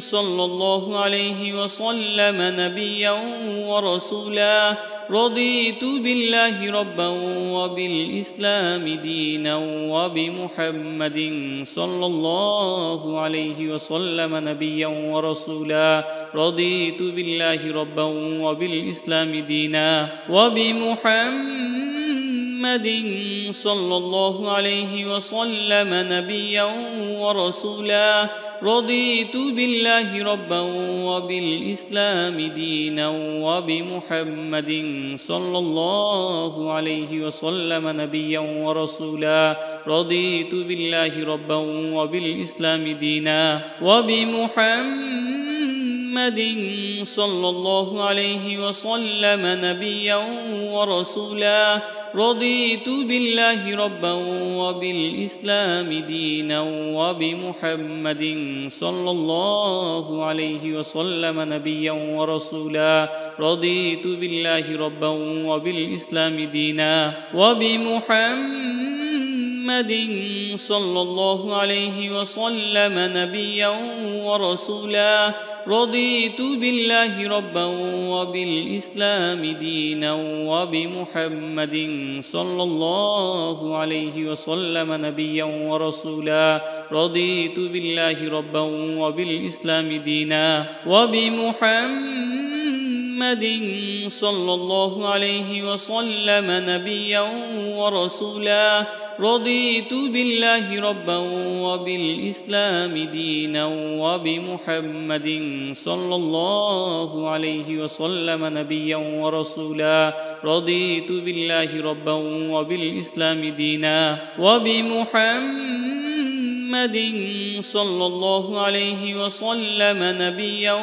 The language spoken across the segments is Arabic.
صلى الله عليه وسلم نبيا ورسولا رضيت بالله ربا وبالإسلام دينا وبمحمد صلى الله عليه وسلم نبيا ورسولا رضيت بالله ربا وبالإسلام دينا وبمحمد صلى الله عليه وسلم نبيا ورسولا رضيت بالله ربا وبالإسلام دينا وبمحمد صلى الله عليه وسلم نبيا ورسولا رضيت بالله ربا وبالإسلام دينا وبمحمد صلى الله عليه وسلم نبيا ورسولا رضيت بالله ربا وبالإسلام دينا وبمحمد صلى الله عليه وسلم نبيا ورسولا رضيت بالله ربا وبالإسلام دينا وبمحمد صلى الله عليه وسلم نبيا ورسولا رضيت بالله ربا وبالإسلام دينا وبمحمد صلى الله عليه وسلم نبيا ورسولا رضيت بالله ربا وبالإسلام دينا وبمحمد صلى الله عليه وسلم نبيا ورسولا رضيت بالله ربا وبالإسلام دينا وبمحمد صلى الله عليه وسلم نبيا ورسولا رضيت بالله ربا وبالإسلام دينا وبمحمد صلى الله عليه وسلم نبيا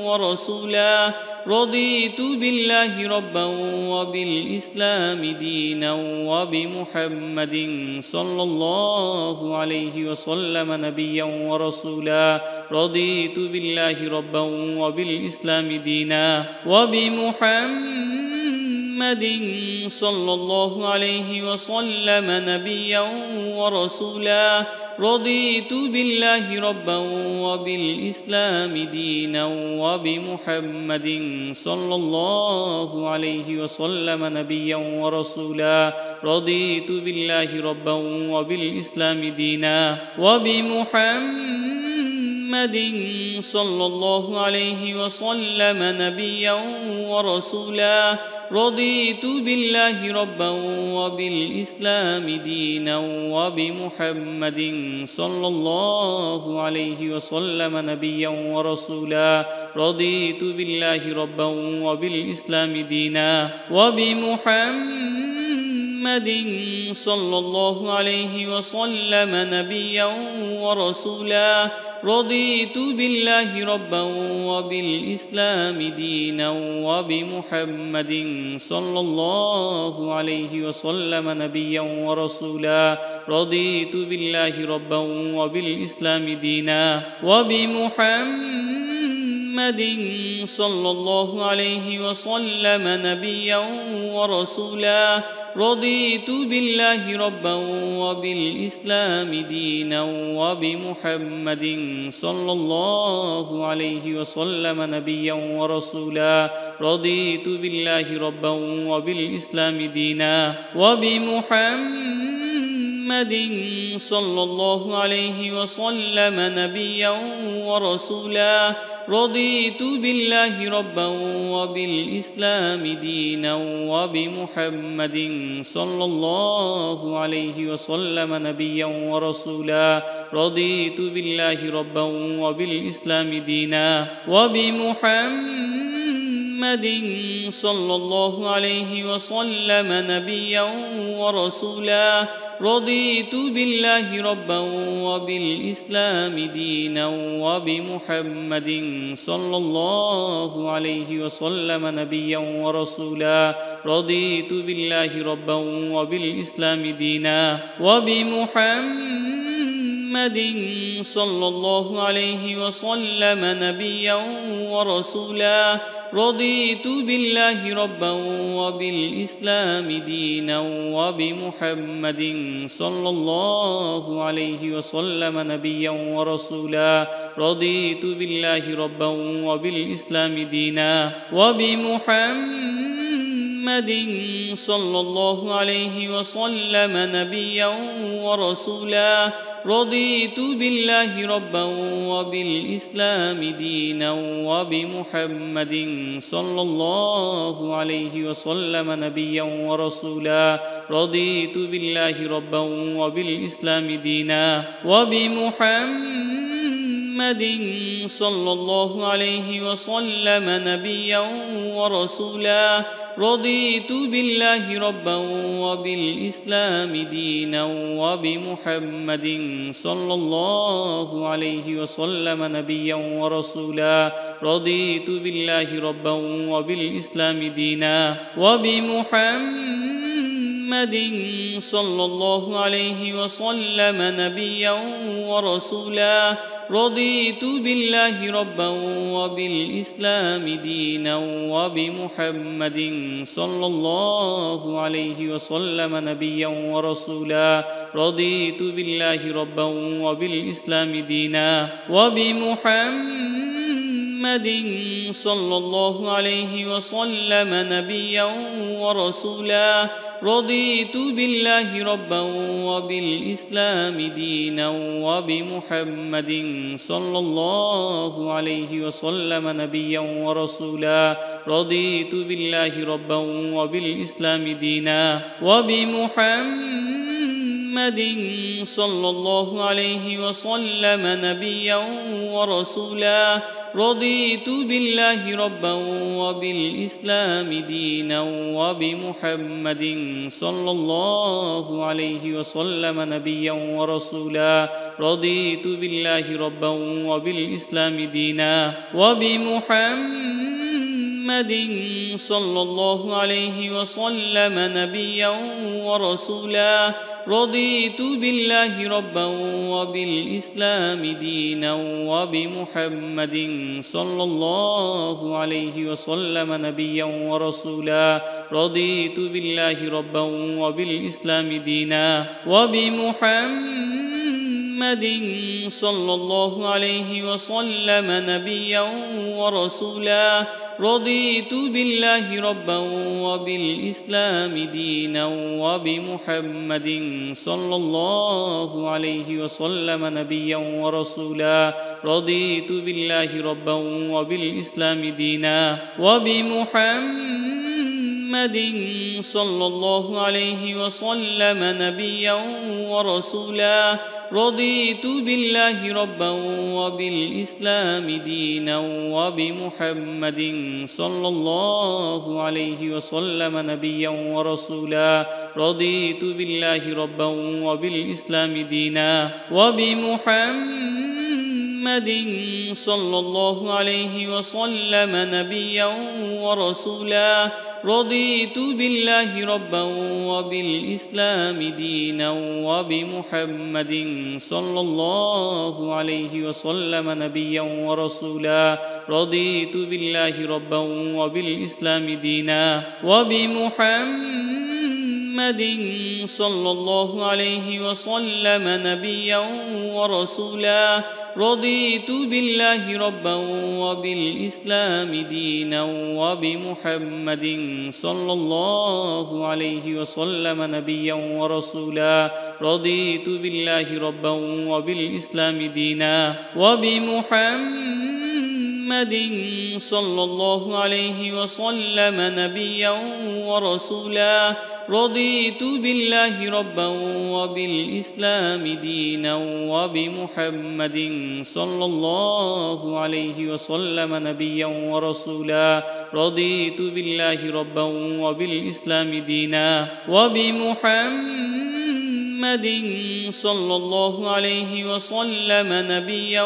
ورسولا رضيت بالله ربا وبالإسلام دينا وبمحمد صلى الله عليه وسلم نبيا ورسولا رضيت بالله ربا وبالإسلام دينا وبمحمد صلى الله عليه وسلم نبيا ورسولا رضيت بالله ربا وبالإسلام دينا وبمحمد صلى الله عليه وسلم نبيا ورسولا رضيت بالله ربا وبالإسلام دينا وبمحمد صلى الله عليه وسلم نبيا ورسولا رضيت بالله ربا وبالإسلام دينا وبمحمد صلى الله عليه وسلم نبيا ورسولا رضيت بالله ربا وبالإسلام دينا وبمحمد صلى الله عليه وسلم نبيا ورسولا رضيت بالله ربا وبالإسلام دينا وبمحمد صلى الله عليه وسلم نبيا ورسولا رضيت بالله ربا وبالإسلام دينا وبمحمد صلى الله عليه وسلم نبيا ورسولا رضيت بالله ربا وبالإسلام دينا وبمحمد صلى الله عليه وسلم نبيا ورسولا رضيت بالله ربا وبالإسلام دينا وبمحمد صلى الله عليه وسلم نبيا ورسولا رضيت بالله ربا وبالإسلام دينا وبمحمد صلى الله عليه وسلم نبيا ورسولا رضيت بالله ربا وبالإسلام دينا وبمحمد صلى الله عليه وسلم نبيا ورسولا رضيت بالله ربا وبالإسلام دينا وبمحمد صلى الله عليه وسلم نبيا ورسولا رضيت بالله ربا وبالإسلام دينا وبمحمد صلى الله عليه وسلم نبيا ورسولا رضيت بالله ربا وبالإسلام دينا وبمحمد صلى الله عليه وسلم نبيا ورسولا رضيت بالله ربا وبالإسلام دينا وبمحمد صلى الله عليه وسلم نبيا ورسولا رضيت بالله ربا وبالإسلام دينا وبمحمد صلى الله عليه وسلم نبيا ورسولا رضيت بالله ربا وبالإسلام دينا وبمحمد صلى الله عليه وسلم نبيا ورسولا رضيت بالله ربا وبالإسلام دينا وبمحمد صلى الله عليه وسلم نبيا ورسولا رضيت بالله ربا وبالإسلام دينا وبمحمد صلى الله عليه وسلم نبيا ورسولا رضيت بالله ربا وبالإسلام دينا وبمحمد صلى الله عليه وسلم نبيا ورسولا رضيت بالله ربا وبالإسلام دينا وبمحمد صلى الله عليه وسلم نبيا ورسولا رضيت بالله ربا وبالإسلام دينا وبمحمد صلى الله عليه وسلم نبيا ورسولا رضيت بالله ربا وبالإسلام دينا وبمحمد صلى الله عليه وسلم نبيا ورسولا رضيت بالله ربا وبالإسلام دينا وبمحمد صلى الله عليه وسلم نبيا ورسولا رضيت بالله ربا وبالإسلام دينا وبمحمد صلى الله عليه وسلم نبيا ورسولا رضيت بالله ربا وبالإسلام دينا وبمحمد صلى الله عليه وسلم نبيا ورسولا رضيت بالله ربا وبالإسلام دينا وبمحمد صلى الله عليه وسلم نبيا ورسولا رضيت بالله ربا وبالإسلام دينا وبمحمد صلى الله عليه وسلم نبيا ورسولا رضيت بالله ربا وبالإسلام دينا وبمحمد صلى الله عليه وسلم نبيا ورسولا رضيت بالله ربا وبالإسلام دينا وبمحمد صلى الله عليه وسلم نبيا ورسولا رضيت بالله ربا وبالإسلام دينا وبمحمد صلى الله عليه وسلم نبيا ورسولا رضيت بالله ربا وبالإسلام دينا وبمحمد صلى الله عليه وسلم نبيا ورسولا رضيت بالله ربا وبالإسلام دينا وبمحمد صلى الله عليه وسلم نبيا ورسولا رضيت بالله ربا وبالإسلام دينا وبمحمد صلى الله عليه وسلم نبيا ورسولا رضيت بالله ربا وبالإسلام دينا وبمحمد صلى الله عليه وسلم نبيا ورسولا رضيت بالله ربا وبالإسلام دينا وبمحمد صلى الله عليه وسلم نبيا ورسولا رضيت بالله ربا وبالإسلام دينا وبمحمد صلى الله عليه وسلم نبيا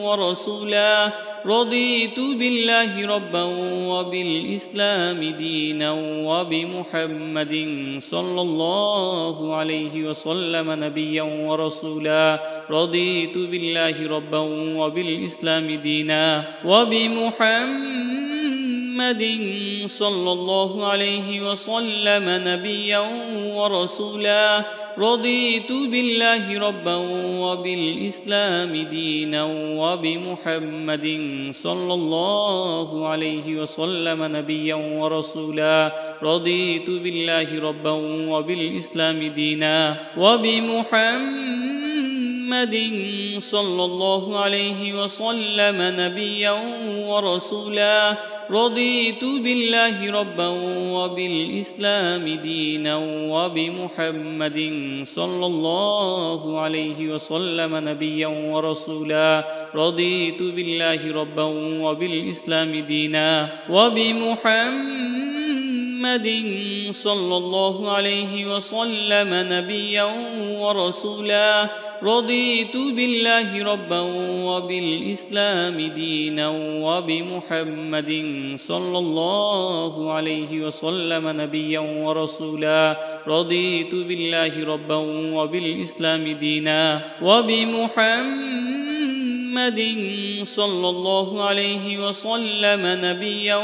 ورسولا رضيت بالله ربا وبالإسلام دينا وبمحمد صلى الله عليه وسلم نبيا ورسولا رضيت بالله ربا وبالإسلام دينا وبمحمد صلى الله عليه وسلم نبيا ورسولا رضيت بالله ربا وبالإسلام دينا وبمحمد صلى الله عليه وسلم نبيا ورسولا رضيت بالله ربا وبالإسلام دينا وبمحمد صلى الله عليه وسلم نبيا ورسولا رضيت بالله ربا وبالإسلام دينا وبمحمد صلى الله عليه وسلم نبيا ورسولا رضيت بالله ربا وبالإسلام دينا وبمحمد صلى الله عليه وسلم نبيا ورسولا رضيت بالله ربا وبالإسلام دينا وبمحمد صلى الله عليه وسلم نبيا ورسولا رضيت بالله ربا وبالإسلام دينا وبمحمد صلى الله عليه وسلم نبيا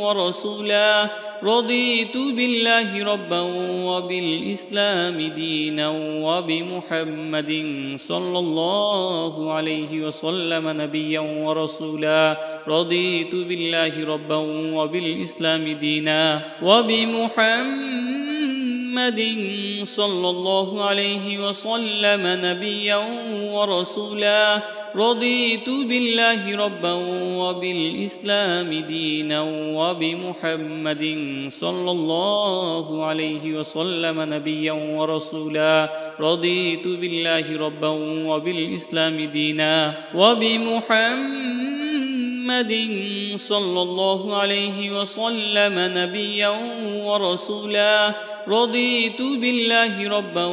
ورسولا رضيت بالله ربا وبالإسلام دينا وبمحمد صلى الله عليه وسلم نبيا ورسولا رضيت بالله ربا وبالإسلام دينا وبمحمد صلى الله عليه وسلم نبيا ورسولا رضيت بالله ربا وبالإسلام دينا وبمحمد صلى الله عليه وسلم نبيا ورسولا رضيت بالله ربا وبالإسلام دينا وبمحمد صلى الله عليه وسلم نبيا ورسولا رضيت بالله ربا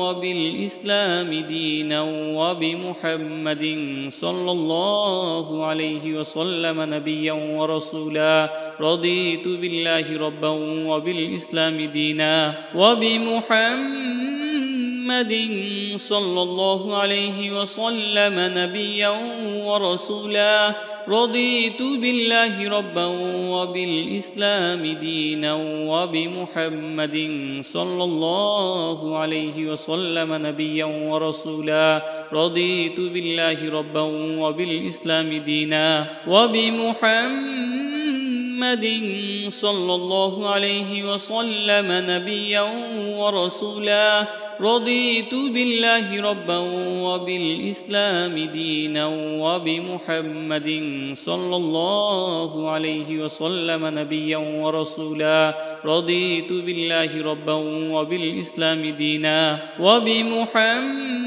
وبالإسلام دينا وبمحمد صلى الله عليه وسلم نبيا ورسولا رضيت بالله ربا وبالإسلام دينا وبمحمد صلى الله عليه وسلم نبيا ورسولا رضيت بالله ربا وبالإسلام دينا وبمحمد صلى الله عليه وسلم نبيا ورسولا رضيت بالله ربا وبالإسلام دينا وبمحمد صلى الله عليه وسلم نبيا ورسولا رضيت بالله ربا وبالإسلام دينا وبمحمد صلى الله عليه وسلم نبيا ورسولا رضيت بالله ربا وبالإسلام دينا وبمحمد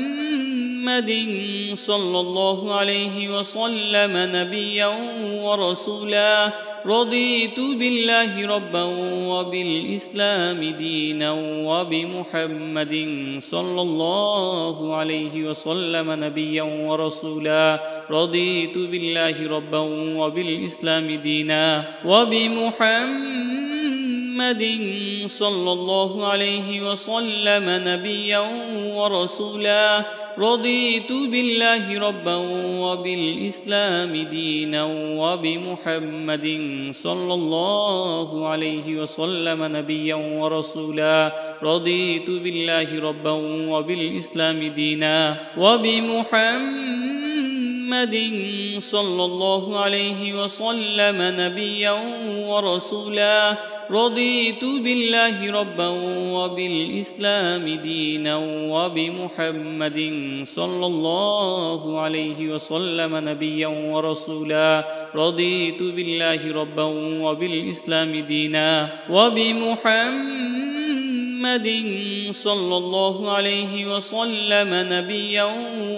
صلى الله عليه وسلم نبيا ورسولا رضيت بالله ربا وبالإسلام دينا وبمحمد صلى الله عليه وسلم نبيا ورسولا رضيت بالله ربا وبالإسلام دينا وبمحمد صلى الله عليه وسلم نبيا ورسولا رضيت بالله ربا وبالإسلام دينا وبمحمد صلى الله عليه وسلم نبيا ورسولا رضيت بالله ربا وبالإسلام دينا وبمحمد صلى الله عليه وسلم نبيا ورسولا رضيت بالله ربا وبالإسلام دينا وبمحمد صلى الله عليه وسلم نبيا ورسولا رضيت بالله ربا وبالإسلام دينا وبمحمد صلى الله عليه وسلم نبيا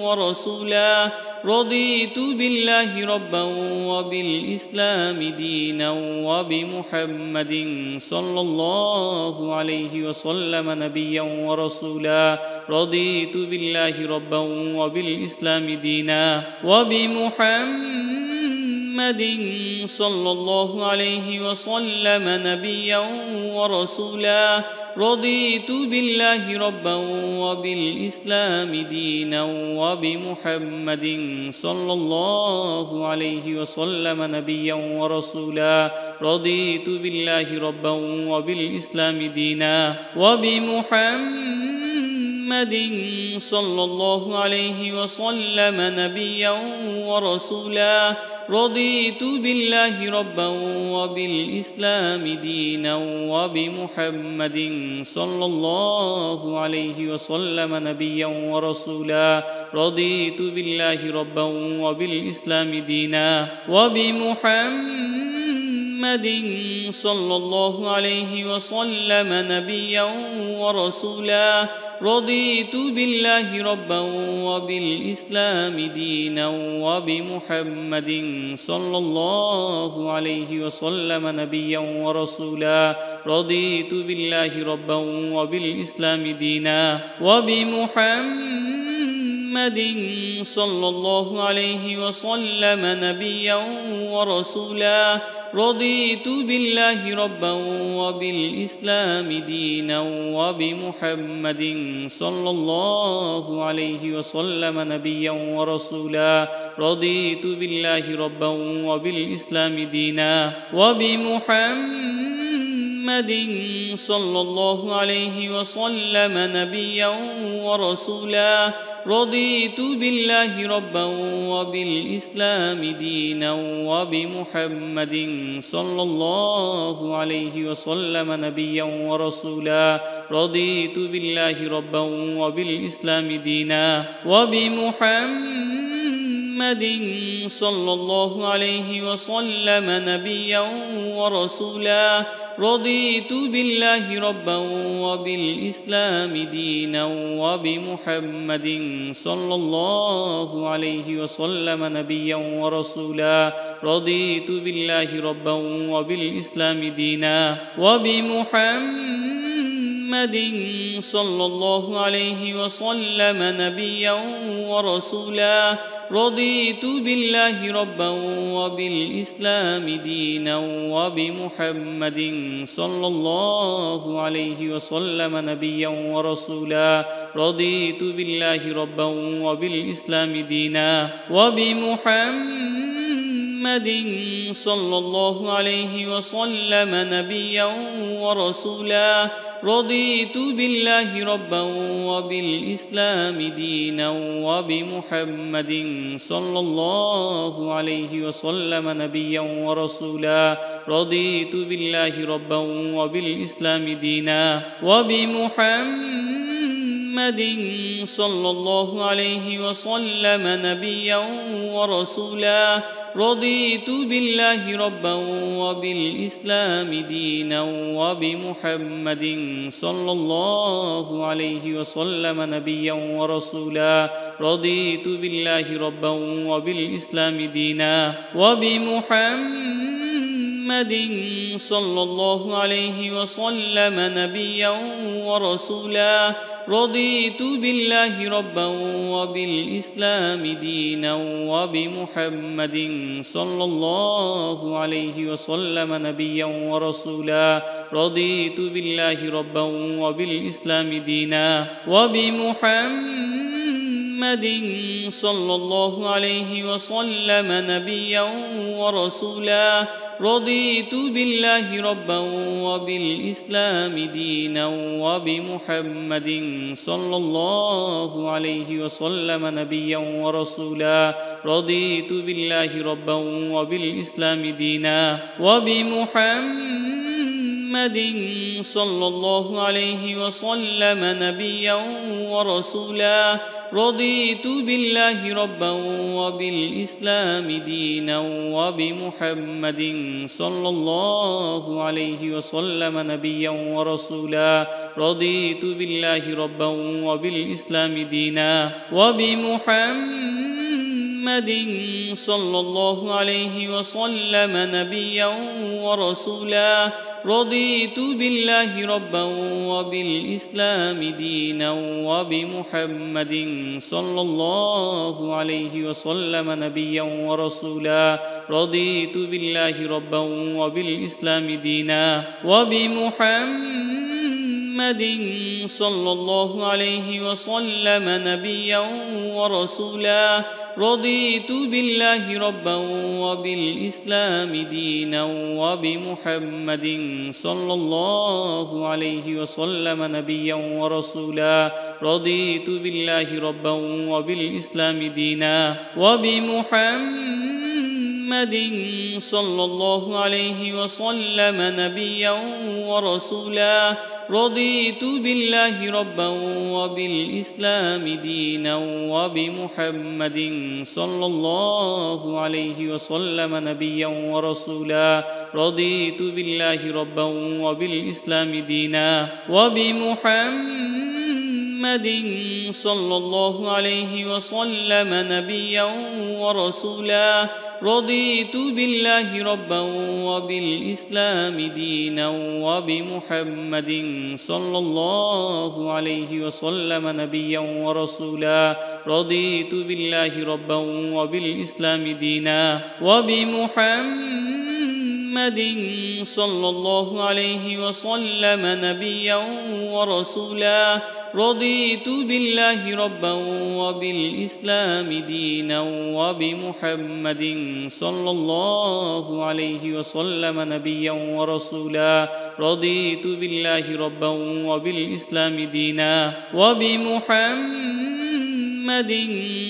ورسولا رضيت بالله ربا وبالإسلام دينا وبمحمد صلى الله عليه وسلم نبيا ورسولا رضيت بالله ربا وبالإسلام دينا وبمحمد صلى الله عليه وسلم نبيا ورسولا رضيت بالله ربا وبالإسلام دينا وبمحمد صلى الله عليه وسلم نبيا ورسولا رضيت بالله ربا وبالإسلام دينا وبمحمد صلى الله عليه وسلم نبيا ورسولا رضيت بالله ربا وبالإسلام دينا وبمحمد صلى الله عليه وسلم نبيا ورسولا رضيت بالله ربا وبالإسلام دينا وبمحمد صلى الله عليه وسلم نبيا ورسولا رضيت بالله ربا وبالإسلام دينا وبمحمد صلى الله عليه وسلم نبيا ورسولا رضيت بالله ربا وبالإسلام دينا وبمحمد صلى الله عليه وسلم نبيا ورسولا رضيت بالله ربا وبالإسلام دينا وبمحمد صلى الله عليه وسلم نبيا ورسولا رضيت بالله ربا وبالإسلام دينا وبمحمد صلى الله عليه وسلم نبيا ورسولا رضيت بالله ربا وبالإسلام دينا وبمحمد صلى الله عليه وسلم نبيا ورسولا رضيت بالله ربا وبالإسلام دينا وبمحمد صلى الله عليه وسلم نبيا ورسولا رضيت بالله ربا وبالإسلام دينا وبمحمد صلى الله عليه وسلم نبيا ورسولا رضيت بالله ربا وبالإسلام دينا وبمحمد صلى الله عليه وسلم نبيا ورسولا رضيت بالله ربا وبالإسلام دينا وبمحمد صلى الله عليه وسلم نبيا ورسولا رضيت بالله ربا وبالإسلام دينا وبمحمد صلى الله عليه وسلم نبيا ورسولا رضيت بالله ربا وبالإسلام دينا وبمحمد صلى الله عليه وسلم نبيا ورسولا رضيت بالله ربا وبالإسلام دينا وبمحمد صلى الله عليه وسلم نبيا ورسولا رضيت بالله ربا وبالإسلام دينا وبمحمد صلى الله عليه وسلم نبيا ورسولا رضيت بالله ربا وبالإسلام دينا وبمحمد صلى الله عليه وسلم نبيا ورسولا رضيت بالله ربا وبالإسلام دينا وبمحمد صلى الله عليه وسلم نبيا ورسولا رضيت بالله ربا وبالإسلام دينا وبمحمد صلى الله عليه وسلم نبيا ورسولا رضيت بالله ربا وبالإسلام دينا وبمحمد صلى الله عليه وسلم نبيا ورسولا رضيت بالله ربا وبالإسلام دينا وبمحمد صلى الله عليه وسلم نبيا ورسولا رضيت بالله ربا وبالإسلام دينا وبمحمد صلى الله عليه وسلم نبيا ورسولا رضيت بالله ربا وبالإسلام دينا وبمحمد صلى الله عليه وسلم نبيا ورسولا رضيت بالله ربا وبالإسلام دينا وبمحمد صلى الله عليه وسلم نبيا ورسولا رضيت بالله ربا وبالإسلام دينا وبمحمد صلى الله عليه وسلم نبيا ورسولا رضيت بالله ربا وبالإسلام دينا وبمحمد صلى الله عليه وسلم نبيا ورسولا رضيت بالله ربا وبالإسلام دينا وبمحمد صلى الله عليه وسلم نبيا ورسولا رضيت بالله ربا وبالإسلام دينا وبمحمد صلى الله عليه وسلم نبيا ورسولا رضيت بالله ربا وبالإسلام دينا وبمحمد صلى الله عليه وسلم نبيا ورسولا رضيت بالله ربا وبالإسلام دينا وبمحمد صلى الله عليه وسلم نبيا ورسولا رضيت بالله ربا وبالإسلام دينا وبمحمد صلى الله عليه وسلم نبيا ورسولا رضيت بالله ربا وبالإسلام دينا وبمحمد صلى الله عليه وسلم نبيا ورسولا رضيت بالله ربا وبالإسلام دينا وبمحمد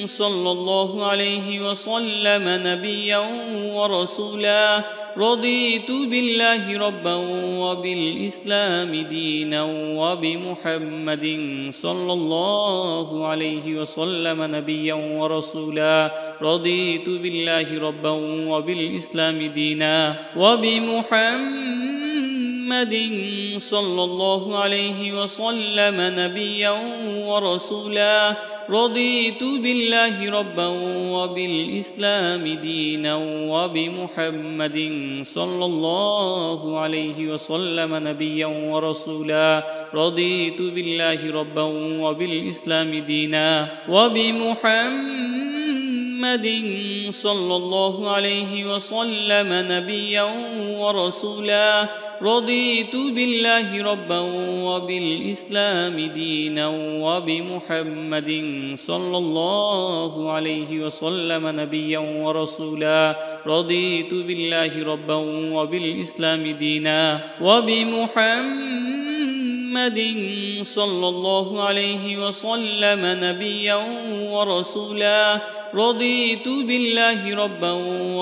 صلى الله عليه وسلم نبيا ورسولا رضيت بالله ربا وبالإسلام دينا وبمحمد صلى الله عليه وسلم نبيا ورسولا رضيت بالله ربا وبالإسلام دينا وبمحمد صلى الله عليه وسلم نبيا ورسولا رضيت بالله ربا وبالإسلام دينا وبمحمد صلى الله عليه وسلم نبيا ورسولا رضيت بالله ربا وبالإسلام دينا وبمحمد صلى الله عليه وسلم نبيا ورسولا رضيت بالله ربا وبالإسلام دينا وبمحمد صلى الله عليه وسلم نبيا ورسولا رضيت بالله ربا وبالإسلام دينا وبمحمد صلى الله عليه وسلم نبيا ورسولا رضيت بالله ربا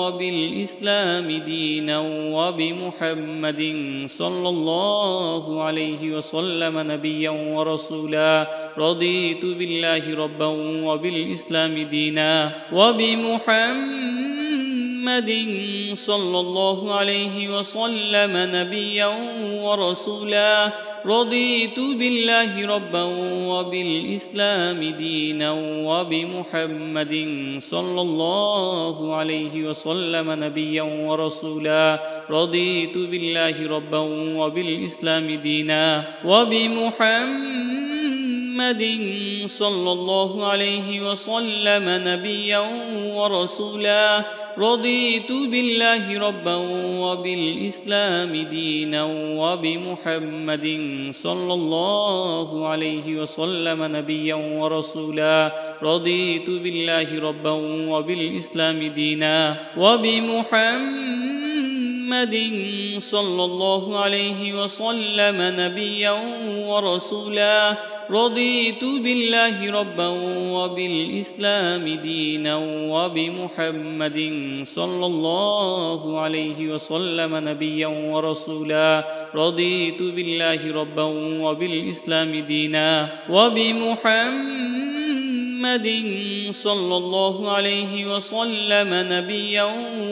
وبالإسلام دينا وبمحمد صلى الله عليه وسلم نبيا ورسولا رضيت بالله ربا وبالإسلام دينا وبمحمد صلى الله عليه وسلم نبيا ورسولا رضيت بالله ربا وبالإسلام دينا وبمحمد صلى الله عليه وسلم نبيا ورسولا رضيت بالله ربا وبالإسلام دينا وبمحمد صلى الله عليه وسلم نبيا ورسولا رضيت بالله ربا وبالإسلام دينا وبمحمد صلى الله عليه وسلم نبيا ورسولا رضيت بالله ربا وبالإسلام دينا وبمحمد صلى الله عليه وسلم نبيا ورسولا رضيت بالله ربا وبالإسلام دينا وبمحمد صلى الله عليه وسلم نبيا ورسولا رضيت بالله ربا وبالإسلام دينا وبمحمد صلى الله عليه وسلم نبيا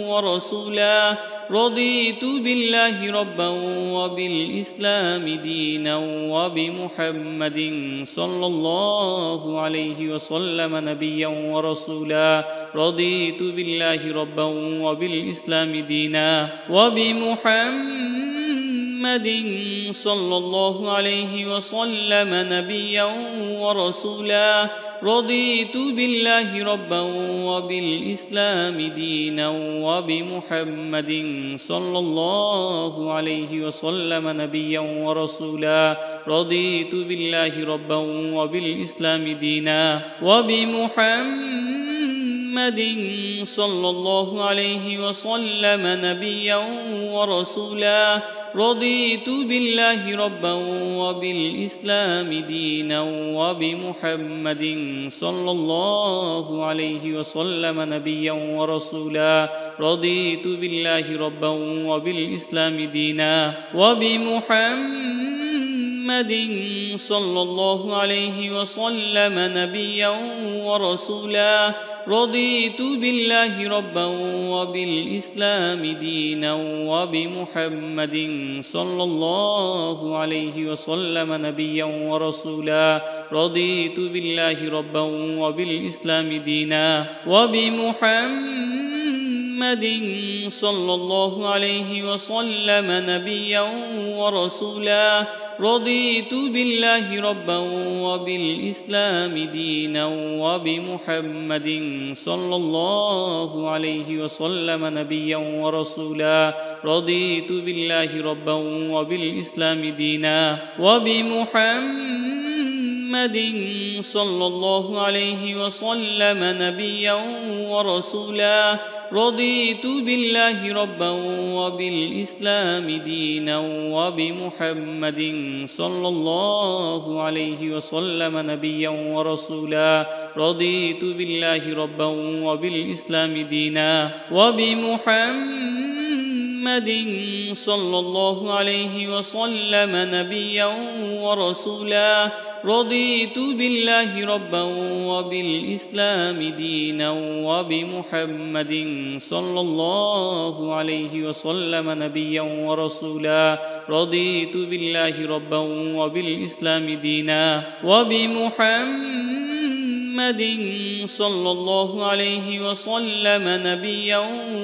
ورسولا رضيت بالله ربا وبالإسلام دينا وبمحمد صلى الله عليه وسلم نبيا ورسولا رضيت بالله ربا وبالإسلام دينا وبمحمد صلى الله عليه وسلم نبيا ورسولا رضيت بالله ربا وبالإسلام دينا وبمحمد صلى الله عليه وسلم نبيا ورسولا رضيت بالله ربا وبالإسلام دينا وبمحمد صلى الله عليه وسلم نبيا ورسولا رضيت بالله ربا وبالإسلام دينا وبمحمد صلى الله عليه وسلم نبيا ورسولا رضيت بالله ربا وبالإسلام دينا وبمحمد صلى الله عليه وسلم نبيا ورسولا رضيت بالله ربا وبالإسلام دينا وبمحمد صلى الله عليه وسلم نبيا ورسولا رضيت بالله ربا وبالإسلام دينا وبمحمد صلى الله عليه وسلم نبيا ورسولا رضيت بالله ربا وبالإسلام دينا وبمحمد صلى الله عليه وسلم نبيا ورسولا رضيت بالله ربا وبالإسلام دينا وبمحمد صلى الله عليه وسلم نبيا ورسولا رضيت بالله ربا وبالإسلام دينا وبمحمد صلى الله عليه وسلم نبيا ورسولا رضيت بالله ربا وبالإسلام دينا وبمحمد صلى الله عليه وسلم نبيا ورسولا رضيت بالله ربا وبالإسلام دينا وبمحمد صلى الله عليه وسلم نبيا ورسولا رضيت بالله ربا وبالإسلام دينا وبمحمد صلى الله عليه وسلم نبيا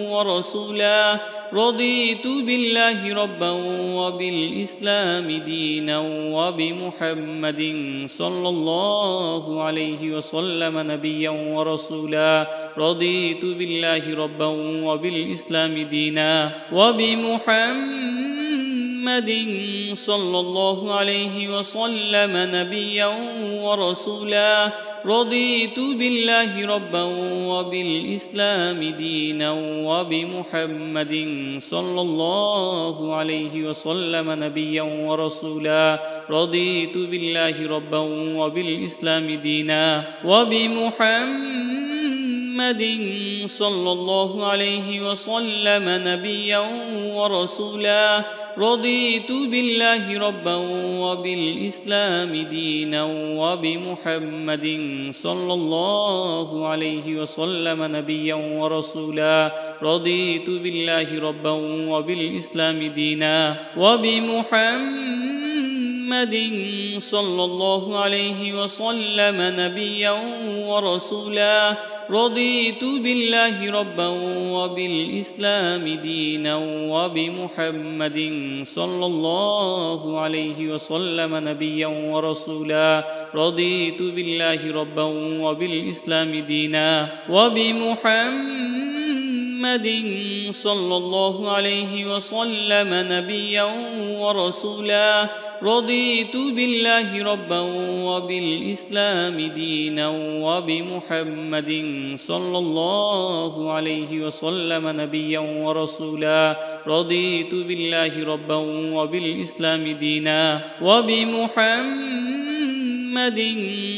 ورسولا رضيت بالله ربا وبالإسلام دينا وبمحمد صلى الله عليه وسلم نبيا ورسولا رضيت بالله ربا وبالإسلام دينا وبمحمد صلى الله عليه وسلم نبيا ورسولا رضيت بالله ربا وبالإسلام دينا وبمحمد صلى الله عليه وسلم نبيا ورسولا رضيت بالله ربا وبالإسلام دينا وبمحمد صلى الله عليه وسلم نبيا ورسولا رضيت بالله ربا وبالإسلام دينا وبمحمد صلى الله عليه وسلم نبيا ورسولا رضيت بالله ربا وبالإسلام دينا وبمحمد صلى الله عليه وسلم نبيا ورسولا رضيت بالله ربا وبالإسلام دينا وبمحمد صلى الله عليه وسلم نبيا ورسولا رضيت بالله ربا وبالإسلام دينا وبمحمد صلى الله عليه وسلم نبيا ورسولا رضيت بالله ربا وبالإسلام دينا وبمحمد صلى الله عليه وسلم نبيا ورسولا رضيت بالله ربا وبالإسلام دينا وبمحمد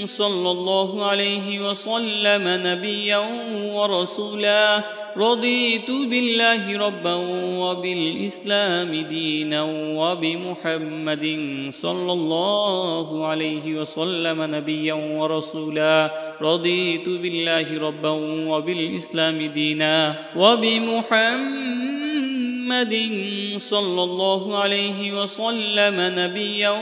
صلى الله عليه وسلم نبيا ورسولا رضيت بالله ربا وبالإسلام دينا وبمحمد صلى الله عليه وسلم نبيا ورسولا رضيت بالله ربا وبالإسلام دينا وبمحمد صلى الله عليه وسلم نبيا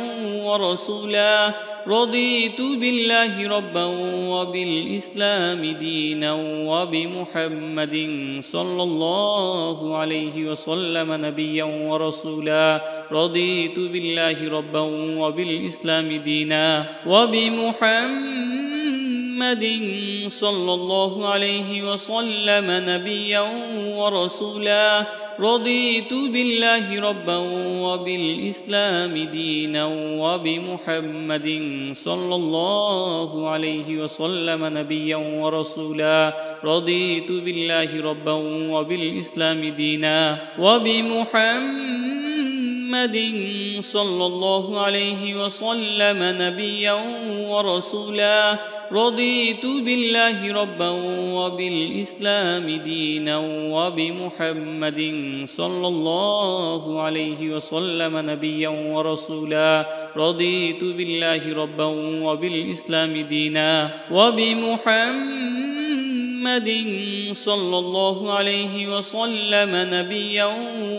ورسولا رضيت بالله ربا وبالإسلام دينا وبمحمد صلى الله عليه وسلم نبيا ورسولا رضيت بالله ربا وبالإسلام دينا وبمحمد صلى الله عليه وسلم نبيا ورسولا رضيت بالله ربا وبالإسلام دينا وبمحمد صلى الله عليه وسلم نبيا ورسولا رضيت بالله ربا وبالإسلام دينا وبمحمد صلى الله عليه وسلم نبيا ورسولا رضيت بالله ربا وبالإسلام دينا وبمحمد صلى الله عليه وسلم نبيا ورسولا رضيت بالله ربا وبالإسلام دينا وبمحمد صلى الله عليه وسلم نبيا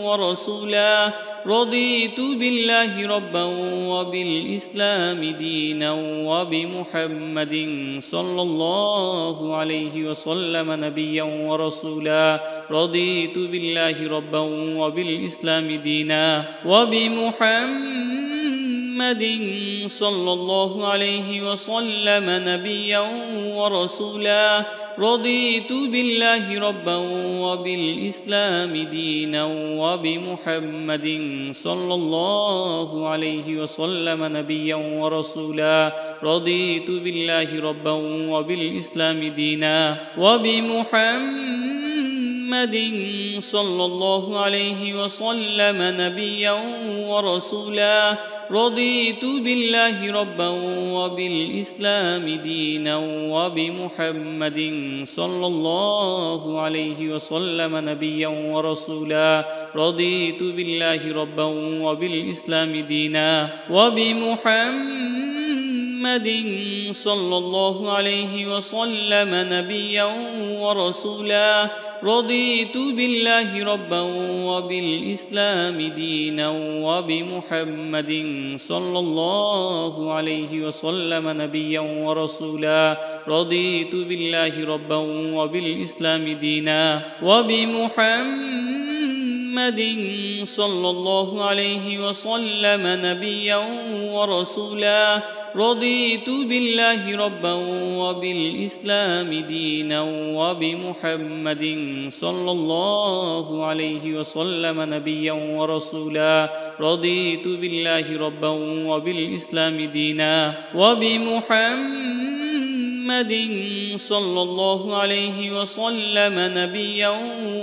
ورسولا رضيت بالله ربا وبالإسلام دينا وبمحمد صلى الله عليه وسلم نبيا ورسولا رضيت بالله ربا وبالإسلام دينا وبمحمد صلى الله عليه وسلم نبيا ورسولا رضيت بالله ربا وبالإسلام دينا وبمحمد صلى الله عليه وسلم نبيا ورسولا رضيت بالله ربا وبالإسلام دينا وبمحمد صلى الله عليه وسلم نبيا ورسولا رضيت بالله ربا وبالإسلام دينا وبمحمد صلى الله عليه وسلم نبيا ورسولا رضيت بالله ربا وبالإسلام دينا وبمحمد صلى الله عليه وسلم نبيا ورسولا رضيت بالله ربا وبالإسلام دينا وبمحمد صلى الله عليه وسلم نبيا ورسولا رضيت بالله ربا وبالإسلام دينا وبمحمد صلى الله عليه وسلم نبيا ورسولا رضيت بالله ربا وبالإسلام دينا وبمحمد صلى الله عليه وسلم نبيا ورسولا رضيت بالله ربا وبالإسلام دينا وبمحمد صلى الله عليه وسلم نبيا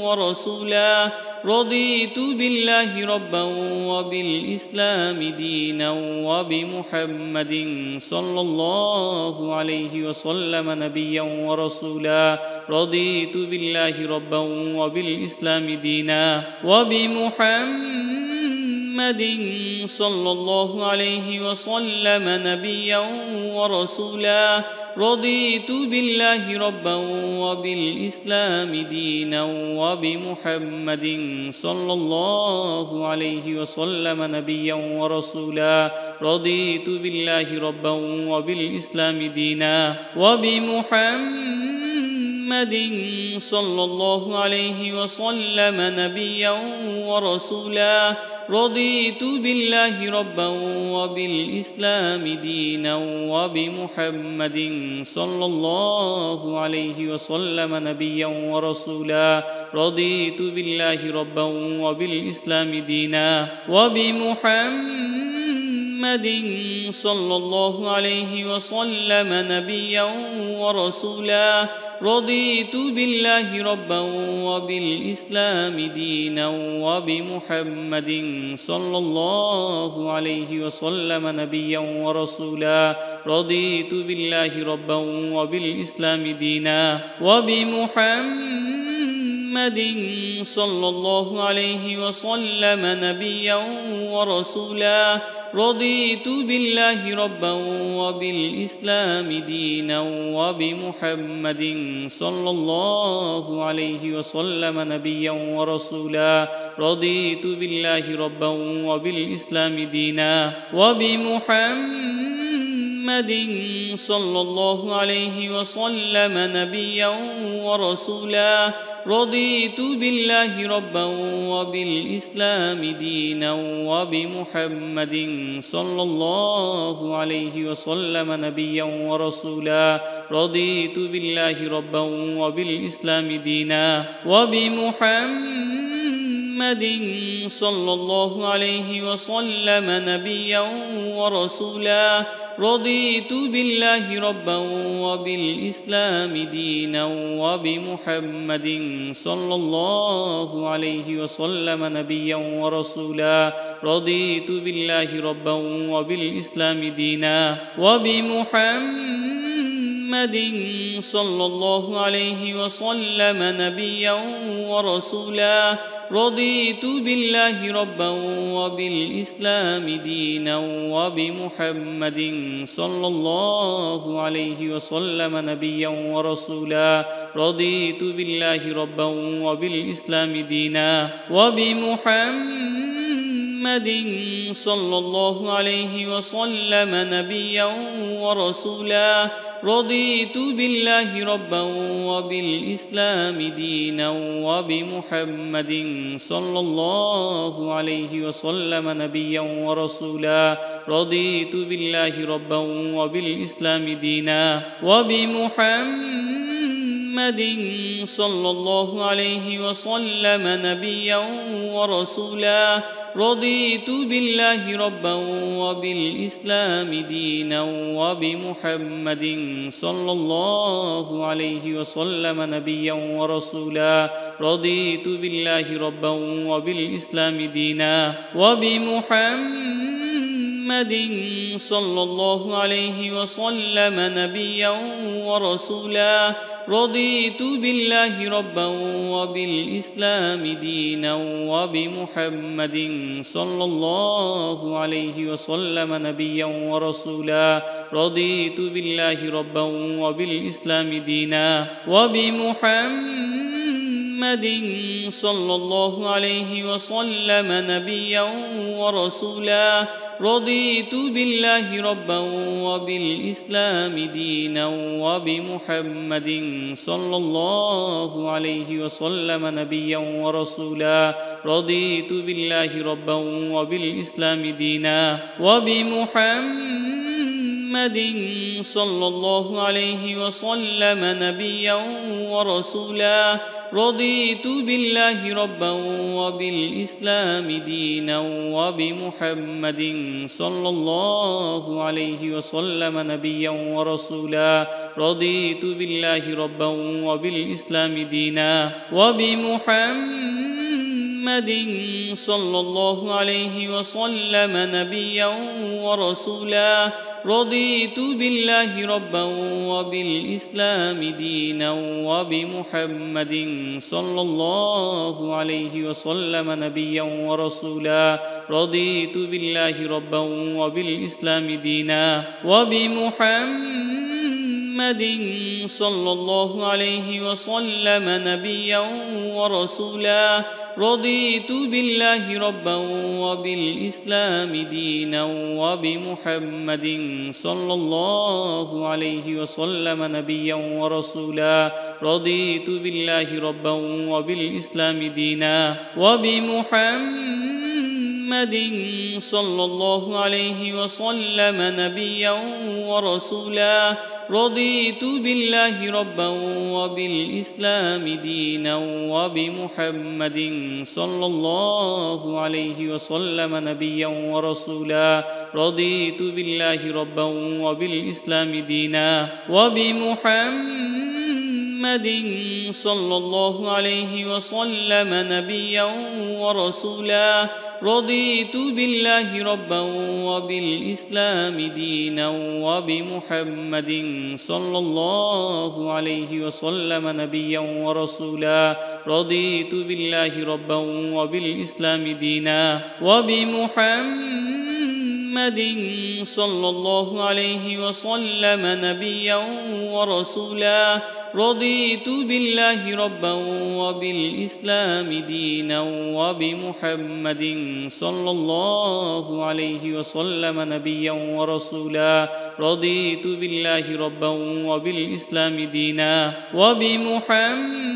ورسولا رضيت بالله ربا وبالإسلام دينا وبمحمد صلى الله عليه وسلم نبيا ورسولا رضيت بالله ربا وبالإسلام دينا وبمحمد صلى الله عليه وسلم نبيا ورسولا رضيت بالله ربا وبالإسلام دينا وبمحمد صلى الله عليه وسلم نبيا ورسولا رضيت بالله ربا وبالإسلام دينا وبمحمد صلى الله عليه وسلم نبيا ورسولا رضيت بالله ربا وبالإسلام دينا وبمحمد صلى الله عليه وسلم نبيا ورسولا رضيت بالله ربا وبالإسلام دينا وبمحمد صلى الله عليه وسلم نبيا ورسولا رضيت بالله ربا وبالإسلام دينا وبمحمد صلى الله عليه وسلم نبيا ورسولا رضيت بالله ربا وبالإسلام دينا وبمحمد صلى الله عليه وسلم نبيا ورسولا رضيت بالله ربا وبالإسلام دينا وبمحمد صلى الله عليه وسلم نبيا ورسولا رضيت بالله ربا وبالإسلام دينا وبمحمد صلى الله عليه وسلم نبيا ورسولا رضيت بالله ربا وبالإسلام دينا وبمحمد صلى الله عليه وسلم نبيا ورسولا رضيت بالله ربا وبالإسلام دينا وبمحمد صلى الله عليه وسلم نبيا ورسولا رضيت بالله ربا وبالإسلام دينا وبمحمد صلى الله عليه وسلم نبيا ورسولا رضيت بالله ربا وبالإسلام دينا وبمحمد صلى الله عليه وسلم نبيا ورسولا رضيت بالله ربا وبالإسلام دينا وبمحمد صلى الله عليه وسلم نبيا ورسولا رضيت بالله ربا وبالإسلام دينا وبمحمد صلى الله عليه وسلم نبيا ورسولا رضيت بالله ربا وبالإسلام دينا وبمحمد صلى الله عليه وسلم نبيا ورسولا رضيت بالله ربا وبالإسلام دينا وبمحمد صلى الله عليه وسلم نبيا ورسولا رضيت بالله ربا وبالإسلام دينا وبمحمد صلى الله عليه وسلم نبيا ورسولا رضيت بالله ربا وبالإسلام دينا وبمحمد صلى الله عليه وسلم نبيا ورسولا رضيت بالله ربا وبالإسلام دينا وبمحمد صلى الله عليه وسلم نبيا ورسولا رضيت بالله ربا وبالإسلام دينا وبمحمد صلى الله عليه وسلم نبيا ورسولا رضيت بالله ربا وبالإسلام دينا وبمحمد صلى الله عليه وسلم نبيا ورسولا رضيت بالله ربا وبالإسلام دينا وبمحمد صلى الله عليه وسلم نبيا ورسولا رضيت بالله ربا وبالإسلام دينا وبمحمد صلى الله عليه وسلم نبيا ورسولا رضيت بالله ربا وبالإسلام دينا وبمحمد صلى الله عليه وسلم نبيا ورسولا رضيت بالله ربا وبالإسلام دينا وبمحمد صلى الله عليه وسلم نبيا ورسولا رضيت بالله ربا وبالإسلام دينا وبمحمد صلى الله عليه وسلم نبيا ورسولا رضيت بالله ربا وبالإسلام دينا وبمحمد صلى الله عليه وسلم نبيا ورسولا رضيت بالله ربا وبالإسلام دينا وبمحمد صلى الله عليه وسلم نبيا ورسولا رضيت بالله ربا وبالإسلام دينا وبمحمد صلى الله عليه وسلم نبيا ورسولا رضيت بالله ربا وبالإسلام دينا وبمحمد صلى الله عليه وسلم نبيا ورسولا رضيت بالله ربا وبالإسلام دينا وبمحمد صلى الله عليه وسلم نبيا ورسولا رضيت بالله ربا وبالإسلام دينا وبمحمد صلى الله عليه وسلم نبيا ورسولا رضيت بالله ربا وبالإسلام دينا وبمحمد صلى الله عليه وسلم نبيا ورسولا رضيت بالله ربا وبالإسلام دينا وبمحمد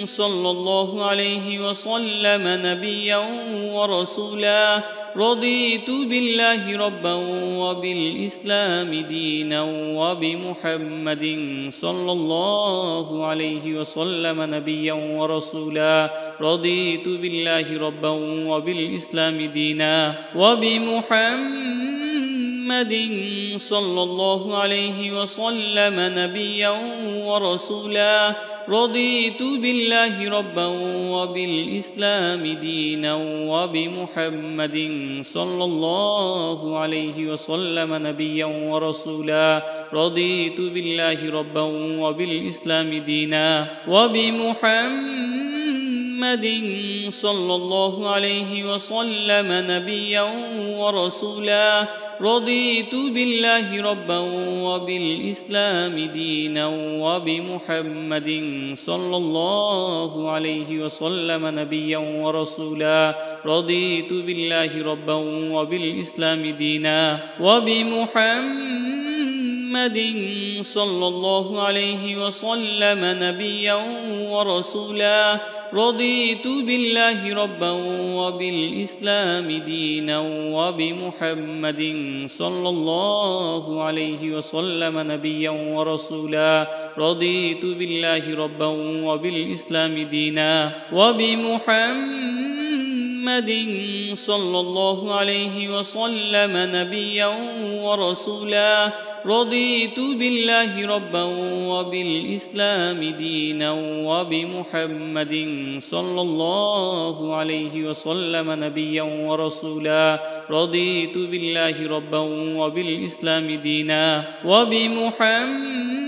صلى الله عليه وسلم نبيا ورسولا رضيت بالله ربا وبالإسلام دينا وبمحمد صلى الله عليه وسلم نبيا ورسولا رضيت بالله ربا وبالإسلام دينا وبمحمد صلى الله عليه وسلم نبيا ورسولا رضيت بالله ربا وبالإسلام دينا وبمحمد صلى الله عليه وسلم نبيا ورسولا رضيت بالله ربا وبالإسلام دينا وبمحمد صلى الله عليه وسلم نبيا ورسولا رضيت بالله ربا وبالإسلام دينا وبمحمد صلى الله عليه وسلم نبيا ورسولا رضيت بالله ربا وبالإسلام دينا وبمحمد صلى الله عليه وسلم نبيا ورسولا رضيت بالله ربا وبالإسلام دينا وبمحمد صلى الله عليه وسلم نبيا ورسولا رضيت بالله ربا وبالإسلام دينا وبمحمد صلى الله عليه وسلم نبيا ورسولا رضيت بالله ربا وبالإسلام دينا وبمحمد صلى الله عليه وسلم نبيا ورسولا رضيت بالله ربا وبالإسلام دينا وبمحمد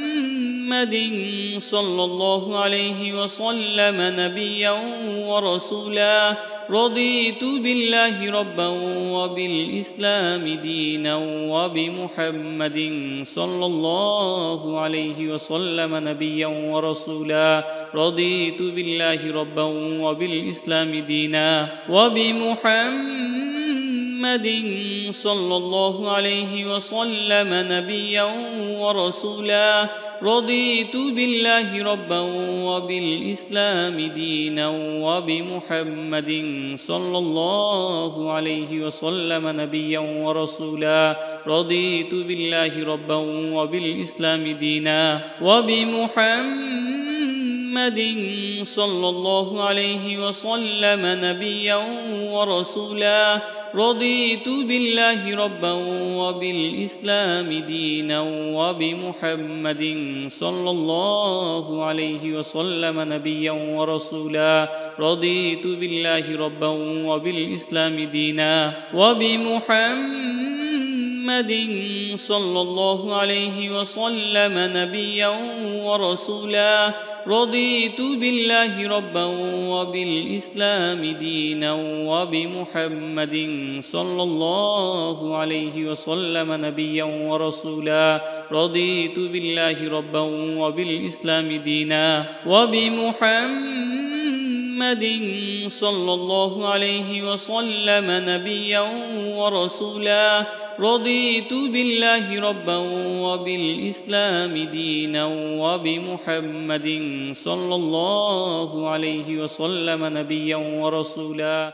صلى الله عليه وسلم نبيا ورسولا رضيت بالله ربا وبالإسلام دينا وبمحمد صلى الله عليه وسلم نبيا ورسولا رضيت بالله ربا وبالإسلام دينا وبمحمد صلى الله عليه وسلم نبيا ورسولا رضيت بالله ربا وبالإسلام دينا وبمحمد صلى الله عليه وسلم نبيا ورسولا رضيت بالله ربا وبالإسلام دينا وبمحمد صلى الله عليه وسلم نبيا ورسولا رضيت بالله ربا وبالإسلام دينا وبمحمد صلى الله عليه وسلم نبيا ورسولا رضيت بالله ربا وبالإسلام دينا وبمحمد صلى الله عليه وسلم نبيا ورسولا رضيت بالله ربا وبالإسلام دينا وبمحمد صلى الله عليه وسلم نبيا ورسولا رضيت بالله ربا وبالإسلام دينا وبمحمد صلى الله عليه وسلم نبيا ورسولا رضيت بالله ربا وبالإسلام دينا وبمحمد صلى الله عليه وسلم نبيا ورسولا